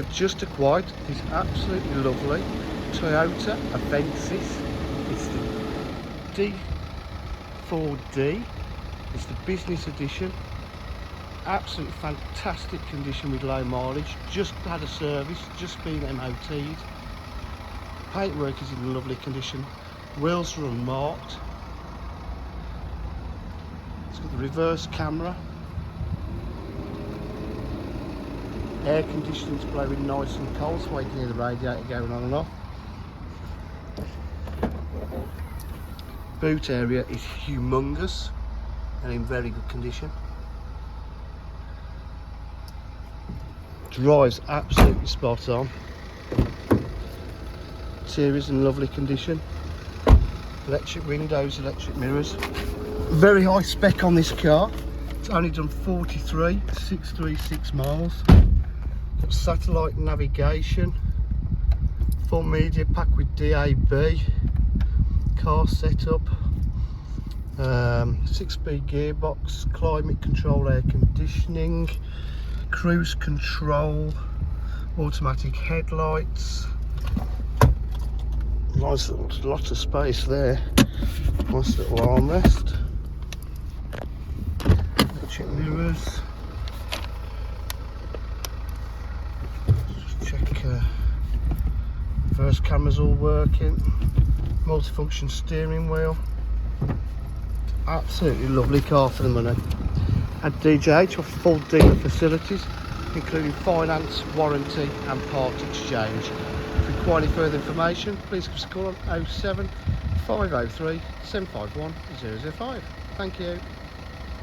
We've just acquired this absolutely lovely Toyota Avensis. It's the D-4D. It's the business edition. Absolutely fantastic condition with low mileage. Just had a service, just been MOT'd. Paintwork is in lovely condition. Wheels are unmarked. It's got the reverse camera. Air conditioning's blowing nice and cold, so I can hear the radiator going on and off. Boot area is humongous and in very good condition. Drives absolutely spot on. Interior's in lovely condition. Electric windows, electric mirrors. Very high spec on this car. It's only done 43,636 miles. Got satellite navigation, full media pack with DAB, car setup, 6-speed gearbox, climate control, air conditioning, cruise control, automatic headlights. Nice little, lots of space there. Nice little armrest. Electric mirrors. Check reverse camera's all working. Multifunction steering wheel. Absolutely lovely car for the money. At DJH or full dealer facilities, including finance, warranty and part exchange. If you require any further information, please give us a call on 07 503 751 005. Thank you.